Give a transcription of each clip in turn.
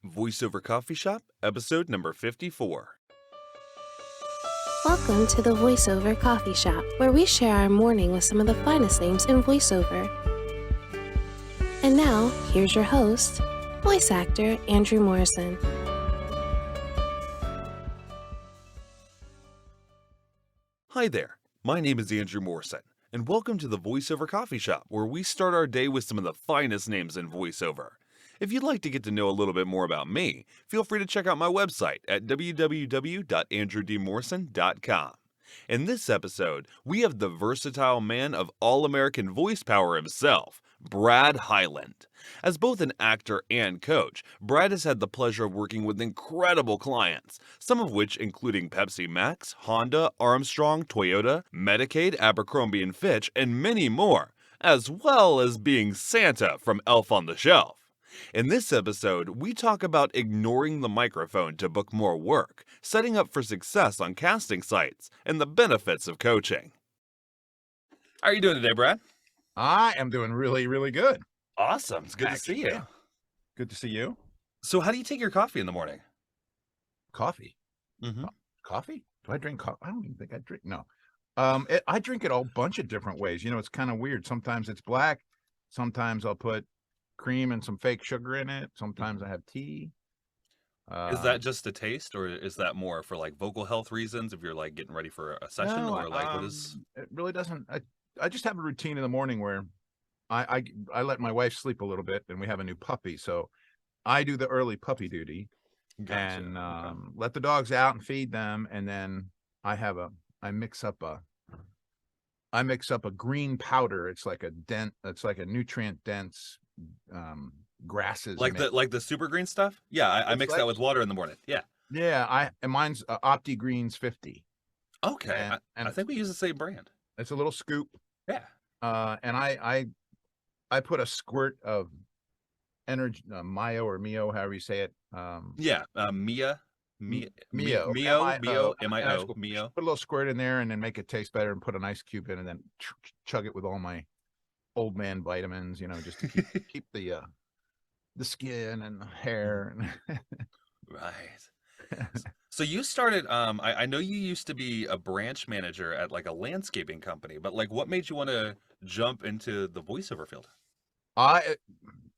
Voiceover Coffee Shop, episode number 54. Welcome to the Voiceover Coffee Shop, where we share our morning with some of the finest names in voiceover. And now, here's your host, voice actor Andrew Morrison. Hi there, my name is Andrew Morrison, and welcome to the Voiceover Coffee Shop, where we start our day with some of the finest names in voiceover. If you'd like to get to know a little bit more about me, feel free to check out my website at www.andrewdmorrison.com. In this episode, we have the versatile man of all-American voice power himself, Brad Hyland. As both an actor and coach, Brad has had the pleasure of working with incredible clients, some of which including Pepsi Max, Honda, Armstrong, Toyota, Medicaid, Abercrombie Fitch, and many more, as well as being Santa from Elf on the Shelf. In this episode, we talk about ignoring the microphone to book more work, setting up for success on casting sites, and the benefits of coaching. How are you doing today, Brad? I am doing really, really good. Awesome. It's good to see you. Yeah. Good to see you. So how do you take your coffee in the morning? Coffee. Mm-hmm. Coffee? Do I drink coffee? I don't even think I drink. No. I drink it all bunch of different ways. You know, it's kind of weird. Sometimes it's black. Sometimes I'll put cream and some fake sugar in it. Sometimes I have tea. Is that just a taste, or is that more for like vocal health reasons if you're like getting ready for a session, No, or like what is? It really doesn't. I just have a routine in the morning where I let my wife sleep a little bit, and we have a new puppy, so I do the early puppy duty. Gotcha. And Okay. let the dogs out and feed them, and then I mix up a green powder. It's like a nutrient dense grasses Like mix. the super green stuff? Yeah, I It's mix like- that with water in the morning. Yeah. Yeah, and mine's Opti Greens 50. Okay. And I think we use the same brand. it's a little scoop. Yeah. And I put a squirt of energy, Mio or Mio, however you say it. Yeah. Mio. Mio. Mio. M-I-O. Mio. Mio. Put a little squirt in there and then make it taste better, and put an ice cube in, and then chug it with all my old man vitamins, you know, just to keep the skin and the hair. Right. So you started, I know you used to be a branch manager at like a landscaping company, but like what made you want to jump into the voiceover field?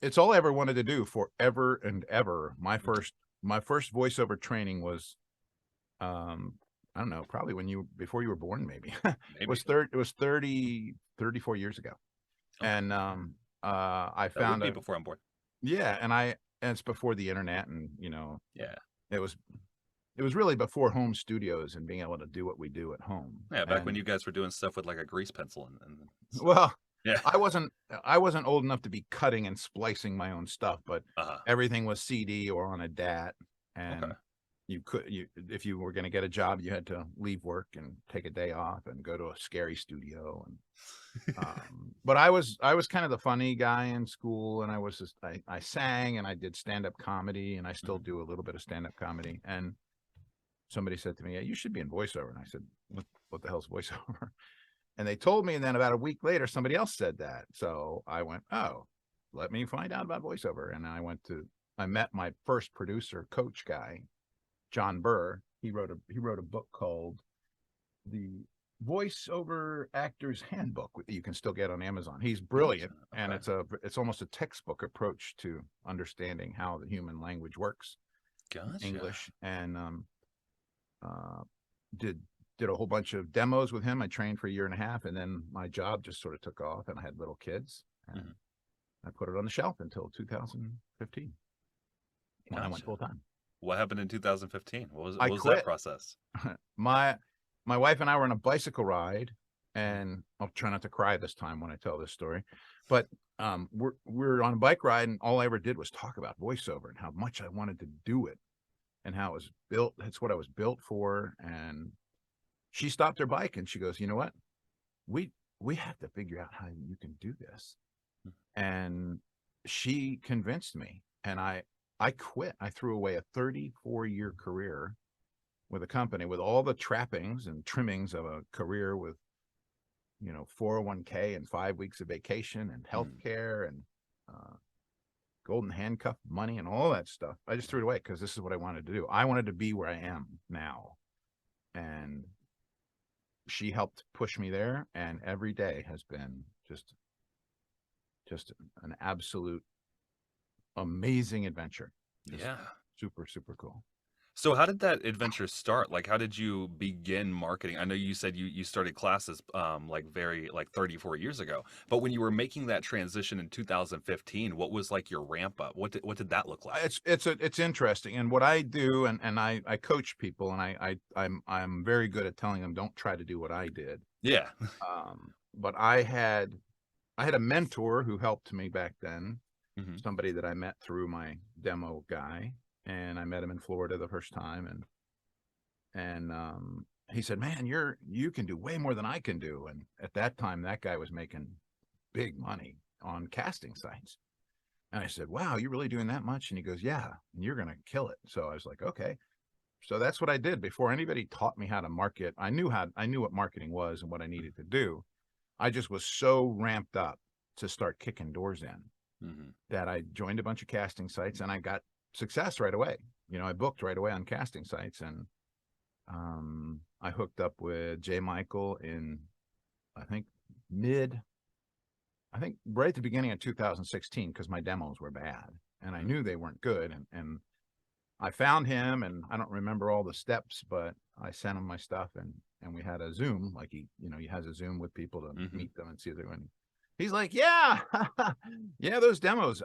It's all I ever wanted to do forever and ever. My first voiceover training was, I don't know, probably before you were born, maybe. It was 34 years ago. Okay. And I That found would be before I'm born. yeah, and it's before the internet, and you know, Yeah. it was really before home studios and being able to do what we do at home. Yeah, back when you guys were doing stuff with like a grease pencil and Well, yeah. I wasn't old enough to be cutting and splicing my own stuff, but everything was CD or on a DAT, and Okay. if you were going to get a job, you had to leave work and take a day off and go to a scary studio. And but I was kind of the funny guy in school, and I sang, and I did stand-up comedy, and I still do a little bit of stand-up comedy. And somebody said to me, "Yeah, you should be in voiceover." And I said, what the hell's voiceover? And they told me, and then about a week later, somebody else said that. So I went, oh, let me find out about voiceover. And I met my first producer coach guy, John Burr. He wrote a book called The Voiceover Actor's Handbook that you can still get on Amazon. He's brilliant. Okay. And it's almost a textbook approach to understanding how the human language works. Gotcha. English. And did a whole bunch of demos with him. I trained for a year and a half, and then my job just sort of took off, and I had little kids, and I put it on the shelf until 2015 when I went full time. What happened in 2015? What was quit. that process? My wife and I were on a bicycle ride, and I'll try not to cry this time when I tell this story, but we're on a bike ride, and all I ever did was talk about voiceover and how much I wanted to do it and how it was built. That's what I was built for. And she stopped her bike and she goes, "You know what? We have to figure out how you can do this." And she convinced me, and I quit. I threw away a 34-year career with a company with all the trappings and trimmings of a career with, you know, 401k and 5 weeks of vacation and health care and golden handcuff money and all that stuff. I just threw it away because this is what I wanted to do. I wanted to be where I am now. And she helped push me there. And every day has been just an absolute amazing adventure. Just Yeah. super, super cool. So how did that adventure start? Like, how did you begin marketing? I know you said you started classes like 34 years ago, but when you were making that transition in 2015, what was like your ramp up? What did that look like? It's interesting. And what I do, and I coach people, and I'm very good at telling them, don't try to do what I did. Yeah. But I had a mentor who helped me back then, Mhm. somebody that I met through my demo guy, and I met him in Florida the first time, and he said, man, you can do way more than I can do. And at that time, that guy was making big money on casting sites. And I said, wow, you really doing that much? And he goes, yeah, and you're going to kill it. So I was like, okay. So that's what I did. Before anybody taught me how to market, I knew what marketing was and what I needed to do. I just was so ramped up to start kicking doors in Mhm. that I joined a bunch of casting sites, and I got success right away. I booked right away on casting sites, and I hooked up with J. Michael in, I think right at the beginning of 2016, because my demos were bad and I knew they weren't good. And I found him, and I don't remember all the steps, but I sent him my stuff, and we had a Zoom, like he has a Zoom with people to Mhm. meet them and see if they're going. He's like, yeah, yeah, those demos.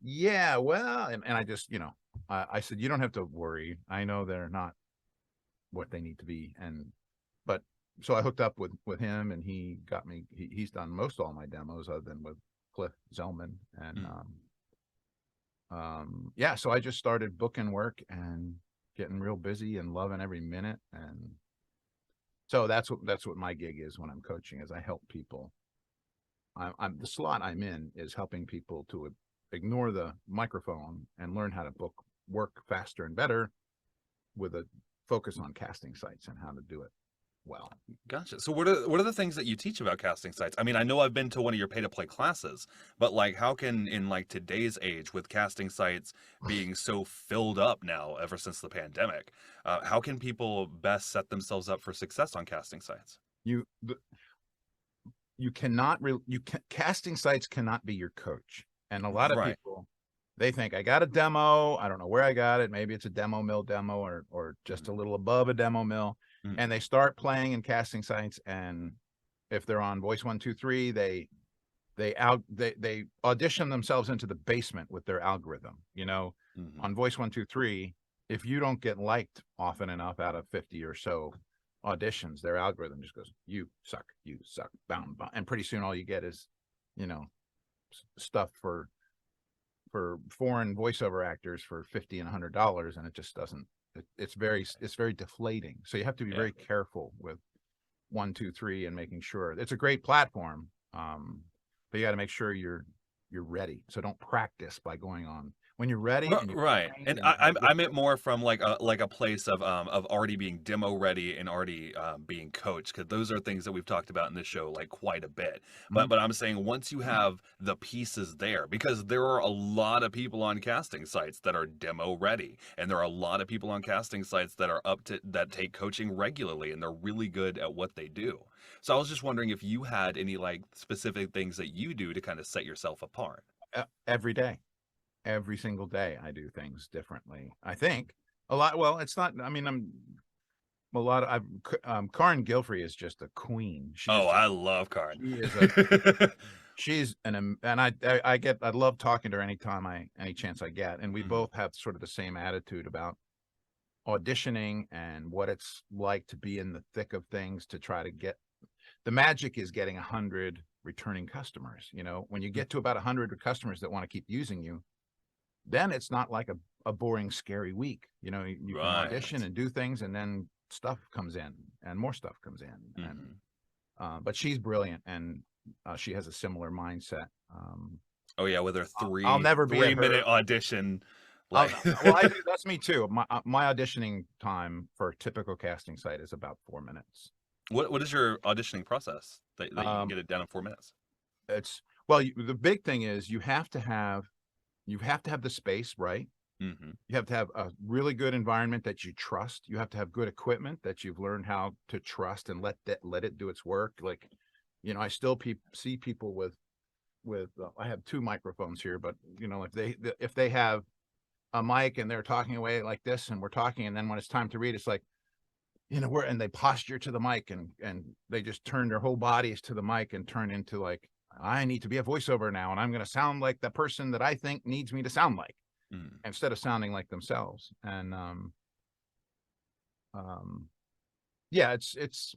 Yeah, well, and I just, I said, you don't have to worry. I know they're not what they need to be. But so I hooked up with him, and he got me, he's done most all my demos other than with Cliff Zellman. And, yeah, so I just started booking work and getting real busy and loving every minute. And so that's what my gig is when I'm coaching, is I help people. I'm the slot I'm in is helping people to ignore the microphone and learn how to book work faster and better, with a focus on casting sites and how to do it well. Gotcha. So what are the things that you teach about casting sites? I mean, I know I've been to one of your pay-to-play classes, but like, how can, in like today's age with casting sites being so filled up now ever since the pandemic, how can people best set themselves up for success on casting sites? You cannot casting sites cannot be your coach. And a lot of Right. people, they think, I got a demo, I don't know where I got it, maybe it's a demo mill demo, or just a little above a demo mill, Mhm. and they start playing in casting sites. And if they're on Voice 123, they audition themselves into the basement with their algorithm. Mhm. On Voice 123, if you don't get liked often enough out of 50 or so auditions, their algorithm just goes, you suck, bound, and pretty soon all you get is, stuff for foreign voiceover actors for $50 and $100, and it just doesn't. It's very deflating. So you have to be Yeah. very careful with 123 and making sure it's a great platform. But you got to make sure you're ready. So don't practice by going on when you're ready. And Right. And I meant more from like a place of already being demo ready and already being coached, because those are things that we've talked about in this show like quite a bit. But I'm saying, once you have the pieces there, because there are a lot of people on casting sites that are demo ready, and there are a lot of people on casting sites that are that take coaching regularly, and they're really good at what they do. So I was just wondering if you had any like specific things that you do to kind of set yourself apart. every day, every single day, I do things differently. I think a lot. Well, it's not. I mean, I'm a lot of. Karen Gilfrey is just a queen. Oh, I love Karn. She is she's and I love talking to her any chance I get, and we both have sort of the same attitude about auditioning and what it's like to be in the thick of things, to try to get. The magic is getting 100 returning customers. When you get to about 100 customers that want to keep using you, then it's not like a boring, scary week. You can audition and do things, and then stuff comes in, and more stuff comes in. And but she's brilliant, and she has a similar mindset. Oh yeah, with her I'll never be at her 3 minute audition. Like, well, I do. That's me too. My auditioning time for a typical casting site is about 4 minutes. what is your auditioning process that you can get it down in 4 minutes? It's well, the big thing is you have to have you have to have the space, right? Mm-hmm. You have to have a really good environment that you trust. You have to have good equipment that you've learned how to trust and let it do its work. Like, I still see people with I have two microphones here, but if they have a mic and they're talking away like this, and we're talking, and then when it's time to read, it's like, and they posture to the mic, and they just turn their whole bodies to the mic and turn into like, I need to be a voiceover now, and I'm going to sound like the person that I think needs me to sound like, instead of sounding like themselves. And yeah, it's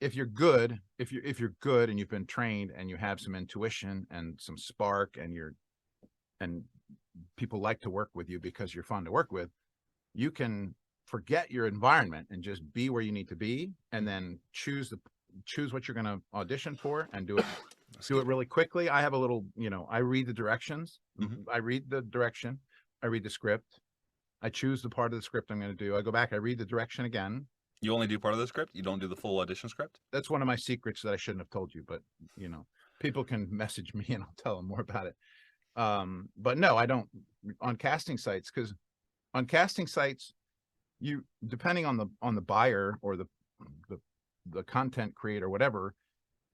if you're good, if you're good and you've been trained and you have some intuition and some spark, and people like to work with you because you're fun to work with, you can forget your environment and just be where you need to be, and then choose what you're going to audition for and do it really quickly. I have a little, I read the directions. I read the direction. I read the script. I choose the part of the script I'm going to do. I go back, I read the direction again. You only do part of the script? You don't do the full audition script? That's one of my secrets that I shouldn't have told you, but people can message me and I'll tell them more about it. But no, I don't on casting sites, because on casting sites, you, depending on the buyer or the content creator, whatever,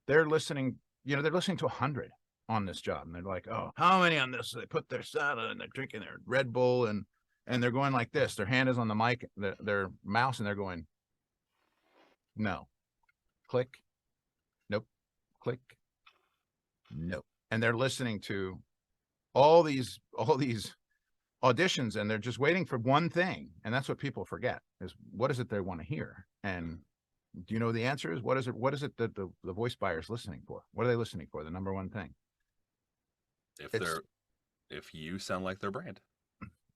they're listening, they're listening to 100 on this job, and they're like, oh, how many on this? So they put their soda and they're drinking their Red Bull, and they're going like this. Their hand is on the mic, their mouse, and they're going, no, click, nope, click, nope. And they're listening to all these auditions, and they're just waiting for one thing. And that's what people forget, is what is it they want to hear? And do you know the answer is? What is it that the voice buyer is listening for? What are they listening for? The number one thing. If you sound like their brand.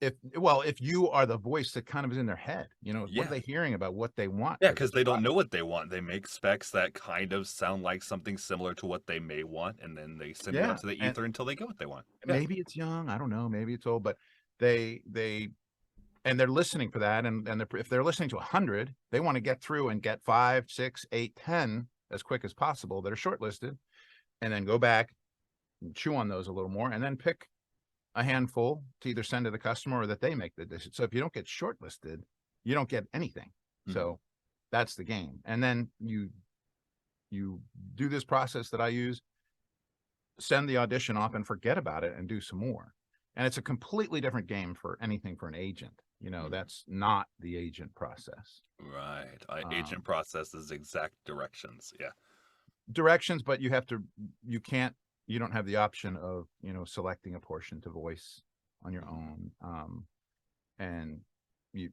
If you are the voice that kind of is in their head, what are they hearing about what they want? Yeah, because they don't know what they want. They make specs that kind of sound like something similar to what they may want, and then they send it out to the ether until they get what they want. Maybe it's young, I don't know, maybe it's old, but they're listening for that, and if they're listening to 100, they want to get through and get 5, 6, 8, 10 as quick as possible that are shortlisted, and then go back and chew on those a little more, and then pick a handful to either send to the customer or that they make the decision. So if you don't get shortlisted, you don't get anything. So that's the game. And then you do this process that I use, send the audition off and forget about it and do some more. And it's a completely different game for anything for an agent. That's not the agent process. Right. Agent process is exact directions. Yeah. Directions, but you don't have the option of, selecting a portion to voice on your own. And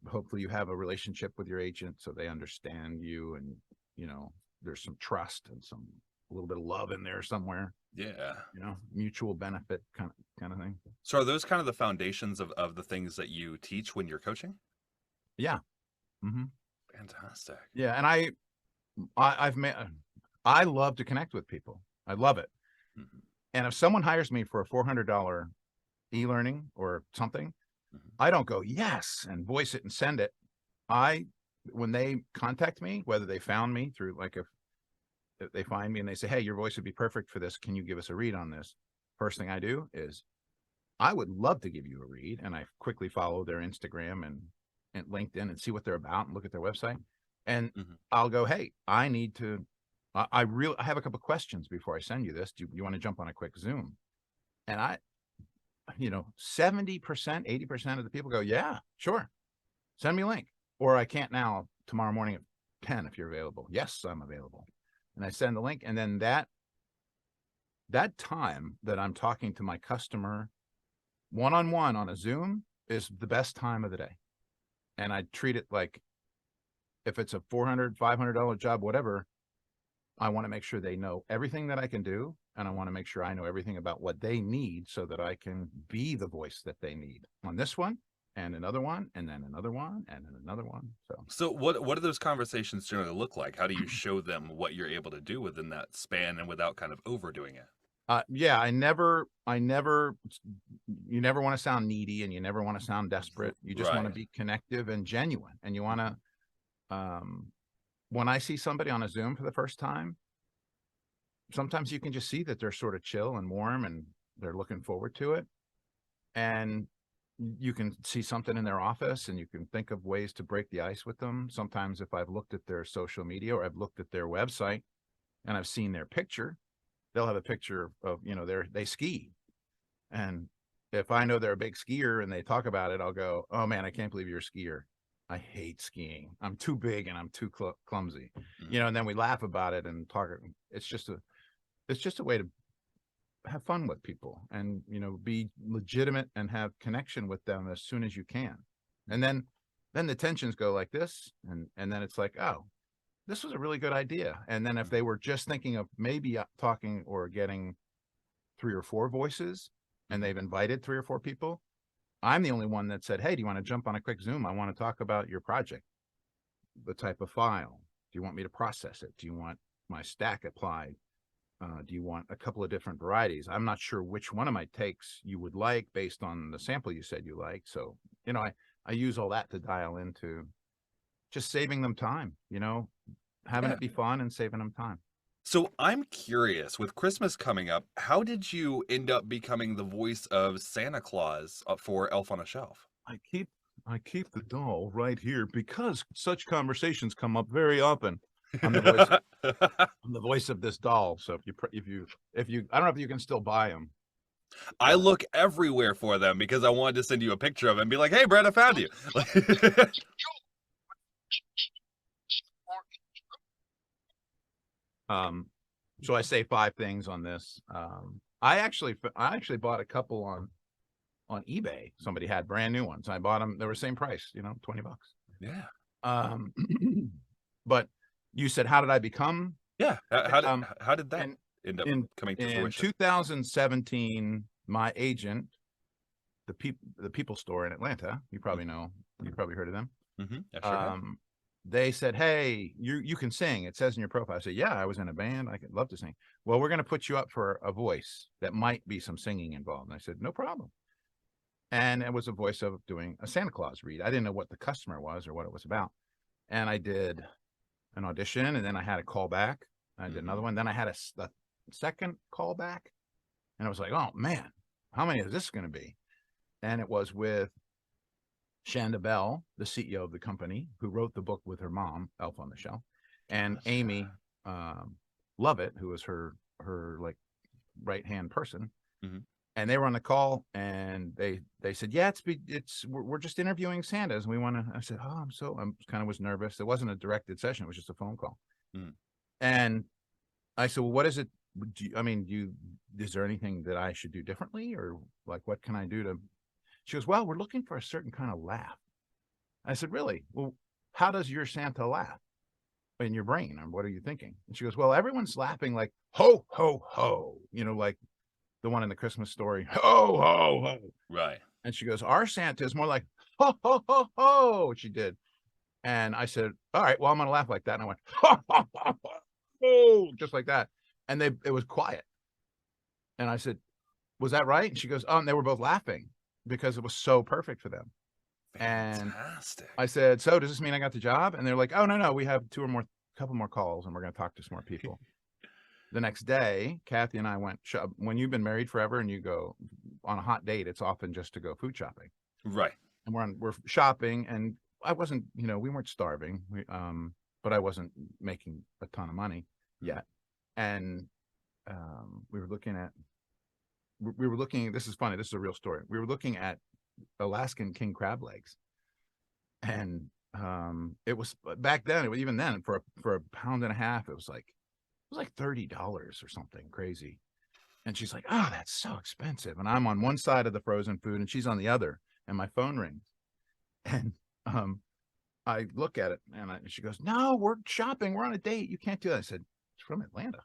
hopefully you have a relationship with your agent so they understand you, and, there's some trust and a little bit of love in there somewhere. Yeah. Mutual benefit kind of thing. So are those kind of the foundations of the things that you teach when you're coaching? Yeah. Fantastic. Yeah. And I love to connect with people. I love it. And if someone hires me for a $400 e-learning or something, I don't go, yes, and voice it and send it. When they contact me, whether they found me through, like, if they find me and they say, hey, your voice would be perfect for this, can you give us a read on this? First thing I do is, I would love to give you a read. And I quickly follow their Instagram and LinkedIn and see what they're about and look at their website. And I'll go, hey, I have a couple of questions before I send you this. Do you want to jump on a quick Zoom? And 70%, 80% of the people go, yeah, sure. Send me a link. Or I can't now, tomorrow morning at 10 if you're available. Yes, I'm available. And I send the link. And then that time that I'm talking to my customer one-on-one on a Zoom is the best time of the day. And I treat it like, if it's a $400, $500 job, whatever, I want to make sure they know everything that I can do. And I want to make sure I know everything about what they need so that I can be the voice that they need on this one, and another one, and then another one, and then another one. So what do those conversations generally look like? How do you show them what you're able to do within that span and without kind of overdoing it? Yeah, you never want to sound needy, and you never want to sound desperate. You just want to be connective and genuine. And you want to, when I see somebody on a Zoom for the first time, sometimes you can just see that they're sort of chill and warm and they're looking forward to it. and you can see something in their office and you can think of ways to break the ice with them. Sometimes if I've looked at their social media or I've looked at their website and I've seen their picture, they'll have a picture of, they ski. And if I know they're a big skier and they talk about it, I'll go, oh man, I can't believe you're a skier. I hate skiing. I'm too big and I'm too clumsy, and then we laugh about it and talk. It's just a way to have fun with people and, be legitimate and have connection with them as soon as you can. And then the tensions go like this. And then it's like, oh, this was a really good idea. And then if they were just thinking of maybe talking or getting 3 or 4 voices and they've invited 3 or 4 people, I'm the only one that said, hey, do you want to jump on a quick Zoom? I want to talk about your project, the type of file. Do you want me to process it? Do you want my stack applied? Do you want a couple of different varieties? I'm not sure which one of my takes you would like based on the sample you said you like. So, I use all that to dial into just saving them time, having it be fun and saving them time. So I'm curious, with Christmas coming up, how did you end up becoming the voice of Santa Claus for Elf on a Shelf? I keep the doll right here because such conversations come up very often. I'm the voice of this doll. So if you, I don't know if you can still buy them. I look everywhere for them because I wanted to send you a picture of it and be like, hey, Brad, I found you. So I say 5 things on this. I actually bought a couple on eBay. Somebody had brand new ones. I bought them. They were the same price, $20. Yeah. But you said, how did I become? Yeah. How did that end up coming to fruition? In 2017, my agent, the People Store in Atlanta, you probably know, you probably heard of them. Mm-hmm. Sure they said, hey, you can sing. It says in your profile. I said, yeah, I was in a band. I could love to sing. Well, we're going to put you up for a voice that might be some singing involved. And I said, no problem. And it was a voice of doing a Santa Claus read. I didn't know what the customer was or what it was about. And I did an audition, and then I had a call back. I did another one. Then I had a second call back. And I was like, oh, man, how many is this going to be? And it was with Shanda Bell, the CEO of the company, who wrote the book with her mom, Elf on the Shelf, and Amy Lovett, who was her like right-hand person. Mm-hmm. And they were on the call, and they said, yeah, we're just interviewing Santas. And we want to, I said, oh, I'm kind of was nervous. It wasn't a directed session. It was just a phone call. Mm. And I said, well, what is it? Is there anything that I should do differently? Or like, what can I do to, she goes, well, we're looking for a certain kind of laugh. I said, really? Well, how does your Santa laugh in your brain? Or what are you thinking? And she goes, well, everyone's laughing like, ho, ho, ho, like the one in the Christmas Story, ho, ho, ho. Right. And she goes, our Santa is more like, ho, ho, ho, ho. She did. And I said, all right, well, I'm going to laugh like that. And I went, ho, ho, ho, ho, just like that. And it was quiet. And I said, was that right? And she goes, oh, and they were both laughing because it was so perfect for them. Fantastic. And I said, so does this mean I got the job? And they're like, oh, no, we have couple more calls and we're going to talk to some more people. The next day, Kathy and I went when you've been married forever and you go on a hot date, it's often just to go food shopping. Right. And we're shopping, and I wasn't, we weren't starving. But I wasn't making a ton of money yet. And we were looking, this is funny, this is a real story. We were looking at Alaskan king crab legs. And it was back then, even then, for a pound and a half, it was like $30 or something crazy. And she's like, oh, that's so expensive. And I'm on one side of the frozen food and she's on the other, and my phone rings. And I look at it and she goes, no, we're shopping. We're on a date. You can't do that. I said, it's from Atlanta.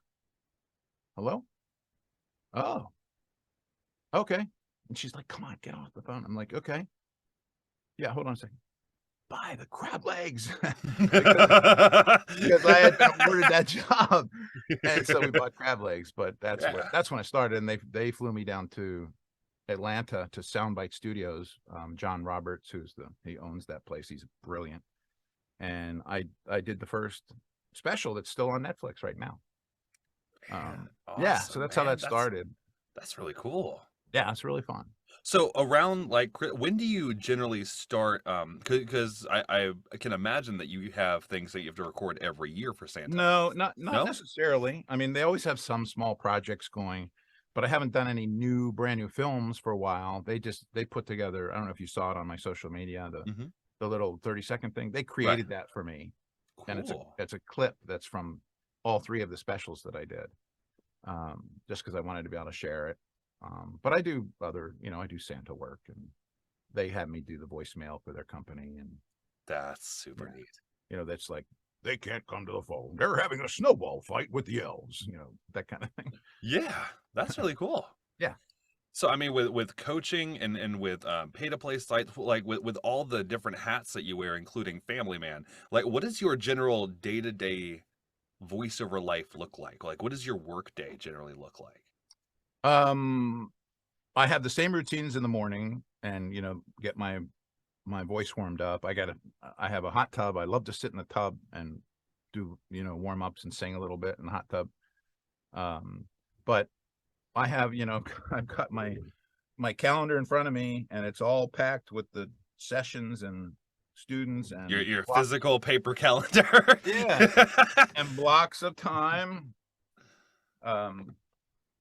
Hello? Oh, okay. And she's like, come on, get off the phone. I'm like, okay. Yeah, hold on a second. Buy the crab legs because I had been awarded that job. And so we bought crab legs, but that's when I started. And they flew me down to Atlanta to Soundbite Studios. John Roberts, he owns that place. He's brilliant. And I did the first special that's still on Netflix right now. Awesome, yeah, so that's how that started. That's really cool. Yeah, it's really fun. So around like when do you generally start? Because I can imagine that you have things that you have to record every year for Santa. No, not No? necessarily. I mean, they always have some small projects going, but I haven't done any brand new films for a while. They put together, I don't know if you saw it on my social media, Hmm. the little 30-second thing. They Right. created that for me. And Cool. it's a clip that's from all three of the specials that I did. Just because I wanted to be able to share it. But I do other, I do Santa work, and they have me do the voicemail for their company, and That's super yeah, neat. that's like, they can't come to the phone. They're having a snowball fight with the elves, that kind of thing. Yeah, that's really cool. Yeah. So I mean, with coaching and with pay to play sites, like with all the different hats that you wear, including family man, like what does your general day to day voiceover life look like? Like, what does your work day generally look like? Um, I have the same routines in the morning, and get my voice warmed up. I have a hot tub. I love to sit in the tub and do warm ups and sing a little bit in the hot tub. But I have I've got my calendar in front of me, and it's all packed with the sessions and students and Your physical paper calendar. yeah, and blocks of time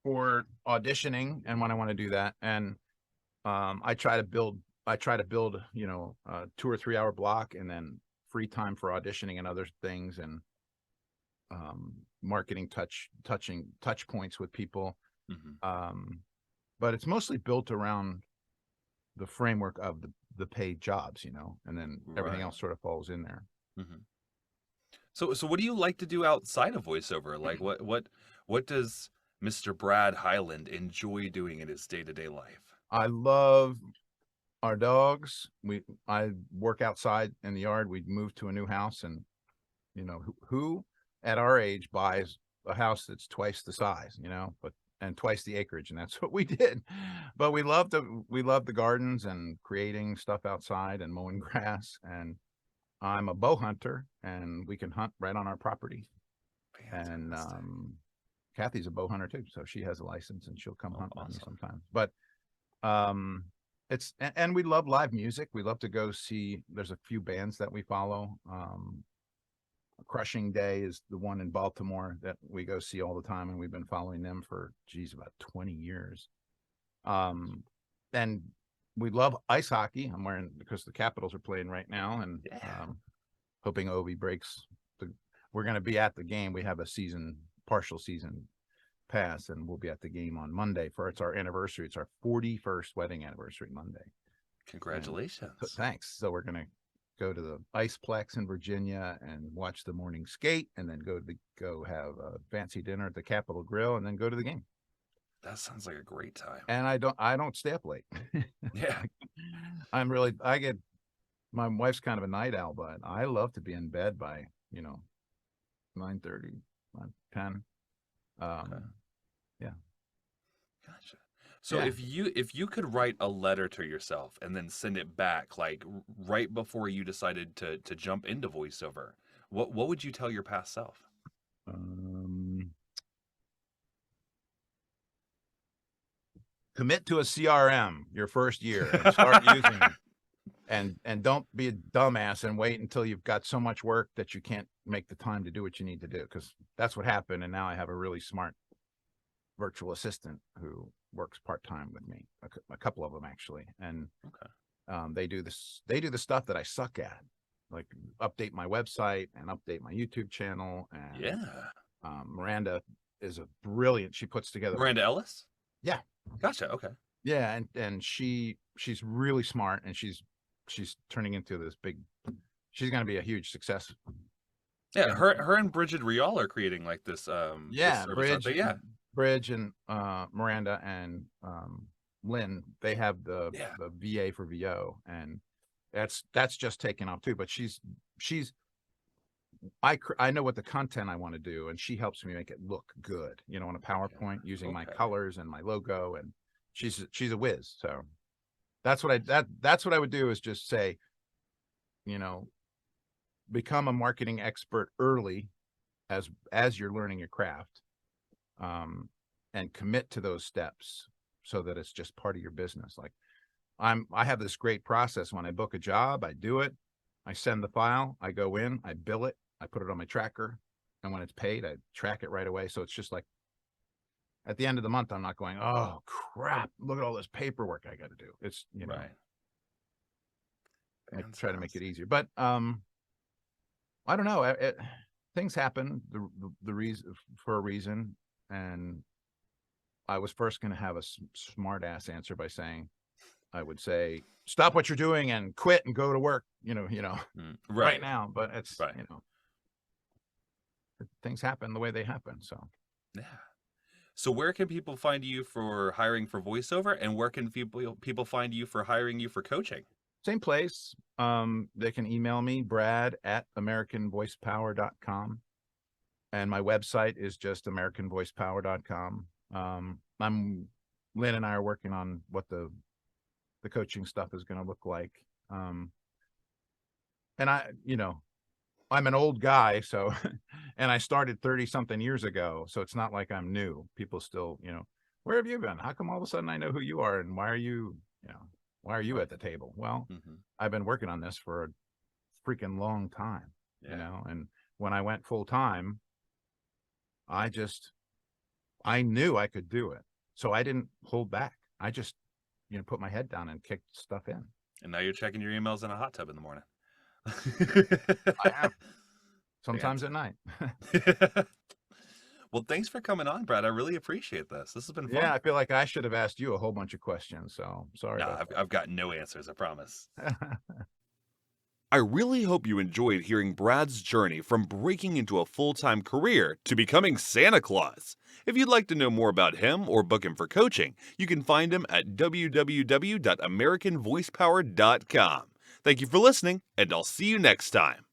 for auditioning and when I want to do that. And I try to build a 2 or 3 hour block, and then free time for auditioning and other things, and marketing touch points with people. Mhm. But it's mostly built around the framework of the paid jobs, and then everything Right. else sort of falls in there. Mhm. So what do you like to do outside of voiceover? Like what does Mr. Brad Hyland enjoy doing in his day to day life? I love our dogs. I work outside in the yard. We moved to a new house, and who at our age buys a house that's twice the size, and twice the acreage, and that's what we did. But we love the gardens and creating stuff outside and mowing grass. And I'm a bow hunter, and we can hunt right on our property. And Fantastic. Kathy's a bow hunter too, so she has a license, and she'll come Oh, hunt with me awesome. sometimes. But um, and we love live music. We love to go see. There's a few bands that we follow. Crushing Day is the one in Baltimore that we go see all the time, and we've been following them for about 20 years. And we love ice hockey. I'm wearing, because the Capitals are playing right now, and Yeah. hoping Ovi breaks we're going to be at the game. We have a partial season pass, and we'll be at the game on Monday it's our anniversary. It's our 41st wedding anniversary Monday. And Congratulations. thanks. So we're going to go to the Iceplex in Virginia and watch the morning skate, and then go have a fancy dinner at the Capitol Grill, and then go to the game. That sounds like a great time. And I don't stay up late. Yeah. My wife's kind of a night owl, but I love to be in bed by 9:30, 10. Okay. Yeah. Gotcha. So Yeah. if you could write a letter to yourself and then send it back, like right before you decided to jump into voiceover, what would you tell your past self? Commit to a CRM your first year and start using it. And don't be a dumbass and wait until you've got so much work that you can't make the time to do what you need to do, because that's what happened. And now I have a really smart virtual assistant who works part-time with me, a couple of them actually. And Okay. they do the stuff that I suck at, like update my website and update my YouTube channel. And Yeah. Miranda is a brilliant. She puts together. Miranda Ellis? Yeah. Gotcha. Okay. Yeah, and she's really smart, and she's turning into this big. She's going to be a huge success. Yeah, her and Bridget Rial are creating like this this service, aren't they? Yeah. Bridge and Miranda and Lynn, they have the VA for VO, and that's just taken off too. But I know what the content I want to do, and she helps me make it look good, on a PowerPoint, using my colors and my logo. And she's a whiz. So that's what I would do, is just say, become a marketing expert early as you're learning your craft, and commit to those steps so that it's just part of your business. Like, I have this great process. When I book a job, I do it. I send the file. I go in. I bill it. I put it on my tracker. And when it's paid, I track it right away. So it's just like at the end of the month, I'm not going, oh crap, look at all this paperwork I got to do. It's, you know, Right. I try to make it easier. But I don't know. Things happen the reason for a reason, and I was first going to have a smart ass answer by saying, I would say, stop what you're doing and quit and go to work. Right now. But it's Right. Things happen the way they happen. So Yeah. So where can people find you for hiring for voiceover, and where can people find you for hiring you for coaching? same place. They can email me, brad@americanvoicepower.com. And my website is just americanvoicepower.com. Lynn and I are working on what the coaching stuff is going to look like. And I'm an old guy, so, and I started 30 something years ago. So it's not like I'm new. People still, where have you been? How come all of a sudden I know who you are? And why are you at the table? Well, I've been working on this for a freaking long time, and when I went full time, I knew I could do it. So I didn't hold back. I just, put my head down and kicked stuff in. And now you're checking your emails in a hot tub in the morning. I am. Sometimes at night. Well, thanks for coming on, Brad. I really appreciate this. This has been fun. Yeah, I feel like I should have asked you a whole bunch of questions. So sorry. No, I've got no answers, I promise. I really hope you enjoyed hearing Brad's journey from breaking into a full-time career to becoming Santa Claus. If you'd like to know more about him or book him for coaching, you can find him at www.americanvoicepower.com. Thank you for listening, and I'll see you next time.